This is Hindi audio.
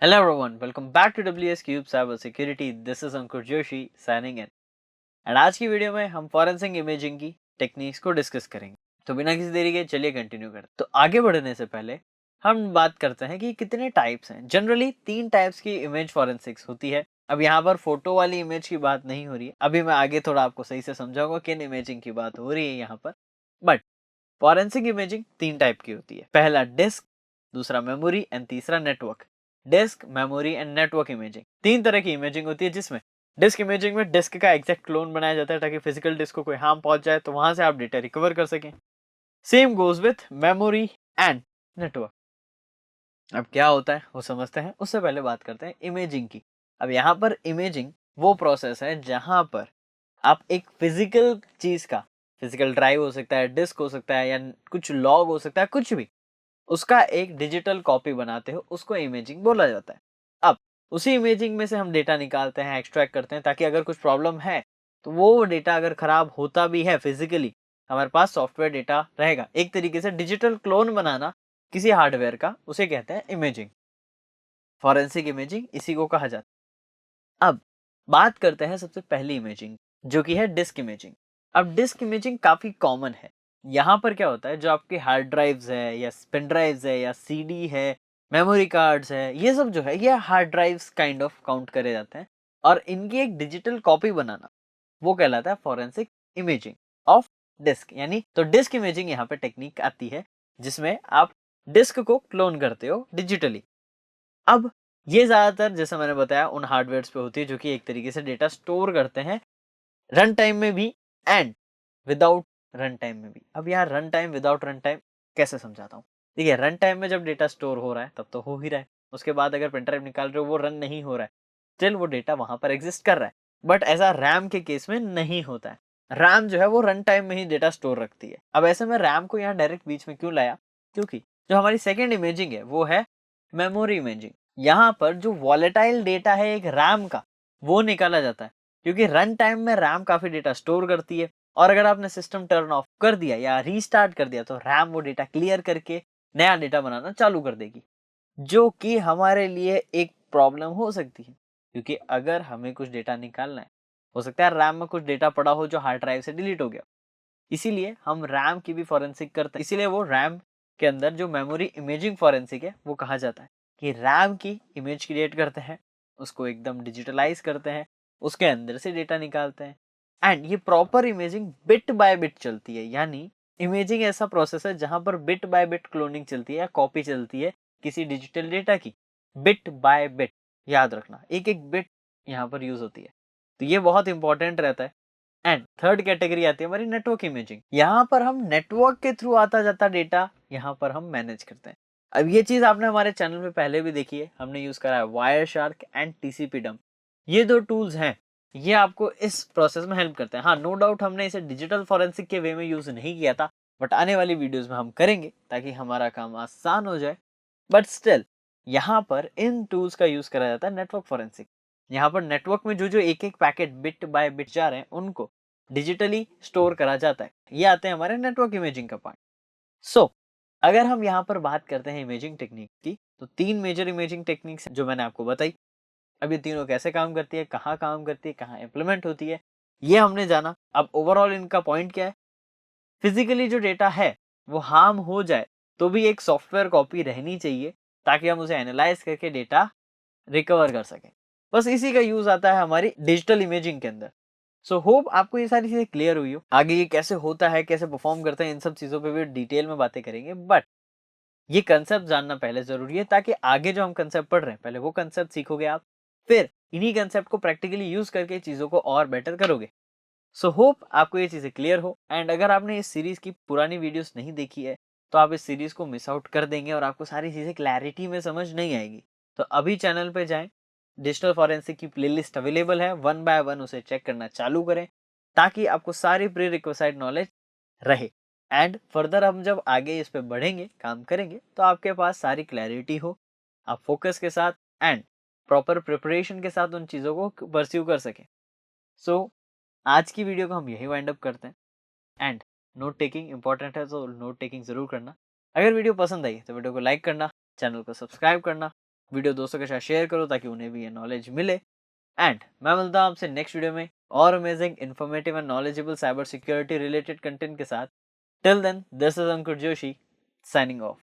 Hello everyone, welcome back to WS Cube Cyber Security. This is Ankur Joshi signing in. And आज की वीडियो में हम फॉरेंसिक इमेजिंग की टेक्निक्स को डिस्कस करेंगे। तो बिना किसी देरी के चलिए कंटिन्यू करते हैं। तो आगे बढ़ने से पहले हम बात करते हैं कि कितने टाइप्स हैं। जनरली 3 टाइप्स की इमेज फॉरेंसिक्स होती है। अब यहाँ पर फोटो वाली इमेज की बात नहीं हो रही है। अभी मैं आगे थोड़ा आपको सही से समझाऊंगा किन इमेजिंग की बात हो रही है यहाँ पर। बट फॉरेंसिक इमेजिंग 3 टाइप की होती है। पहला डिस्क, दूसरा मेमोरी एंड तीसरा network. Disk, memory and network imaging 3 तरह की इमेजिंग होती है, जिसमें डिस्क इमेजिंग में डिस्क का एग्जैक्ट क्लोन बनाया जाता है ताकि फिजिकल डिस्क को कोई हार्म पहुंच जाए तो वहां से आप डेटा रिकवर कर सकें। Same goes with memory and network. अब क्या होता है वो समझते हैं, उससे पहले बात करते हैं इमेजिंग की। अब यहाँ पर इमेजिंग वो प्रोसेस है जहां पर आप एक फिजिकल चीज का, फिजिकल ड्राइव हो सकता है, डिस्क हो सकता है या कुछ लॉग हो सकता है, कुछ भी, उसका एक डिजिटल कॉपी बनाते हो, उसको इमेजिंग बोला जाता है। अब उसी इमेजिंग में से हम डेटा निकालते हैं, एक्सट्रैक्ट करते हैं, ताकि अगर कुछ प्रॉब्लम है तो वो डेटा अगर खराब होता भी है फिजिकली, हमारे पास सॉफ्टवेयर डेटा रहेगा। एक तरीके से डिजिटल क्लोन बनाना किसी हार्डवेयर का, उसे कहते हैं इमेजिंग। फॉरेंसिक इमेजिंग इसी को कहा जाता है। अब बात करते हैं सबसे पहली इमेजिंग, जो कि है डिस्क इमेजिंग। अब डिस्क इमेजिंग काफी कॉमन है। यहाँ पर क्या होता है, जो आपके हार्ड ड्राइव्स है या पेन ड्राइव्स है या सीडी है, मेमोरी कार्ड्स है, ये सब जो है ये hard drives kind of count करे जाते हैं। और इनकी एक डिजिटल कॉपी बनाना वो कहलाता है फॉरेंसिक इमेजिंग ऑफ डिस्क। यानी तो डिस्क इमेजिंग यहाँ पे टेक्निक आती है, जिसमें आप डिस्क को क्लोन करते हो डिजिटली। अब ये ज्यादातर, जैसा मैंने बताया, उन हार्डवेयर पे होती है जो कि एक तरीके से डेटा स्टोर करते हैं रन टाइम में भी एंड विदाउट रन टाइम में भी। अब यार run time without run time कैसे समझाता हूँ। देखिए, रन टाइम में जब डेटा स्टोर हो रहा है तब तो हो ही रहा है, उसके बाद अगर पेन ड्राइव निकाल रहे हो वो रन नहीं हो रहा है, स्टिल वो डेटा वहां पर एग्जिस्ट कर रहा है। बट ऐसा रैम के केस में नहीं होता है। रैम जो है वो रन टाइम में ही डेटा स्टोर रखती है। अब ऐसे में रैम को यहाँ डायरेक्ट बीच में क्यों लाया, क्योंकि जो हमारी सेकेंड इमेजिंग है वो है मेमोरी इमेजिंग। यहाँ पर जो वॉलेटाइल डेटा है एक रैम का, वो निकाला जाता है, क्योंकि रन टाइम में रैम काफी डेटा स्टोर करती है। और अगर आपने सिस्टम टर्न ऑफ कर दिया या रीस्टार्ट कर दिया तो रैम वो डेटा क्लियर करके नया डेटा बनाना चालू कर देगी, जो कि हमारे लिए एक प्रॉब्लम हो सकती है। क्योंकि अगर हमें कुछ डेटा निकालना है, हो सकता है रैम में कुछ डेटा पड़ा हो जो हार्ड ड्राइव से डिलीट हो गया, इसीलिए हम रैम की भी फॉरेंसिक करते हैं। इसीलिए वो रैम के अंदर जो मेमोरी इमेजिंग फॉरेंसिक है वो कहा जाता है कि रैम की इमेज क्रिएट करते हैं, उसको एकदम डिजिटलाइज करते हैं, उसके अंदर से डेटा निकालते हैं। एंड ये proper imaging bit by bit चलती है। यानी इमेजिंग ऐसा प्रोसेस है जहां पर बिट बाय बिट क्लोनिंग चलती है या कॉपी चलती है किसी डिजिटल डेटा की, बिट बाय बिट। याद रखना, एक एक बिट यहाँ पर यूज होती है, तो ये बहुत इंपॉर्टेंट रहता है। एंड थर्ड कैटेगरी आती है हमारी नेटवर्क इमेजिंग। यहाँ पर हम नेटवर्क के थ्रू आता जाता डेटा यहाँ पर हम मैनेज करते हैं। अब ये चीज आपने हमारे चैनल पे पहले भी देखी है, हमने यूज करा है Wireshark and TCP dump. ये दो टूल्स हैं, ये आपको इस प्रोसेस में हेल्प करते हैं। हाँ, नो डाउट हमने इसे डिजिटल फॉरेंसिक के वे में यूज नहीं किया था, बट आने वाली वीडियोस में हम करेंगे ताकि हमारा काम आसान हो जाए। बट स्टिल यहाँ पर इन टूल्स का यूज करा जाता है नेटवर्क फॉरेंसिक। यहाँ पर नेटवर्क में जो जो एक एक पैकेट बिट बाय बिट जा रहे हैं उनको डिजिटली स्टोर करा जाता है। ये आते हैं हमारे नेटवर्क इमेजिंग का पार्ट। सो अगर हम यहाँ पर बात करते हैं इमेजिंग टेक्निक की, तो 3 मेजर इमेजिंग टेक्निक्स जो मैंने आपको बताई। अब ये तीनों कैसे काम करती है, कहाँ काम करती है, कहाँ इंप्लीमेंट होती है, ये हमने जाना। अब ओवरऑल इनका पॉइंट क्या है, फिजिकली जो डेटा है वो हार्म हो जाए तो भी एक सॉफ्टवेयर कॉपी रहनी चाहिए, ताकि हम उसे एनालाइज करके डेटा रिकवर कर सकें। बस इसी का यूज आता है हमारी डिजिटल इमेजिंग के अंदर। सो होप आपको ये सारी चीजें क्लियर हुई हो। आगे ये कैसे होता है, कैसे परफॉर्म करते हैं, इन सब चीजों पे भी डिटेल में बातें करेंगे। बट ये कंसेप्ट जानना पहले जरूरी है, ताकि आगे जो हम कंसेप्ट पढ़ रहे हैं पहले वो कंसेप्ट सीखोगे आप, फिर इन्हीं कंसेप्ट को प्रैक्टिकली यूज करके चीजों को और बेटर करोगे। सो होप आपको ये चीजें क्लियर हो। एंड अगर आपने इस सीरीज की पुरानी वीडियोस नहीं देखी है तो आप इस सीरीज को मिस आउट कर देंगे और आपको सारी चीजें क्लैरिटी में समझ नहीं आएगी। तो अभी चैनल पे जाएं, डिजिटल फॉरेंसिक की प्लेलिस्ट अवेलेबल है, वन बाय वन उसे चेक करना चालू करें, ताकि आपको सारी प्री रिक्विसाइट नॉलेज रहे। एंड फर्दर हम जब आगे इस पे बढ़ेंगे, काम करेंगे, तो आपके पास सारी क्लैरिटी हो, आप फोकस के साथ एंड प्रॉपर प्रिपरेशन के साथ उन चीज़ों को परस्यू कर सकें। सो आज की वीडियो को हम यही वाइंड अप करते हैं। एंड नोट टेकिंग इंपॉर्टेंट है, तो नोट टेकिंग जरूर करना। अगर वीडियो पसंद आई तो वीडियो को लाइक करना, चैनल को सब्सक्राइब करना वीडियो दोस्तों के साथ शेयर करो ताकि उन्हें भी ये नॉलेज मिले। एंड मैं मिलता हूँ आपसे नेक्स्ट वीडियो में और amazing, informative and knowledgeable cyber security related content के साथ। Till then, this is Ankur Joshi signing of.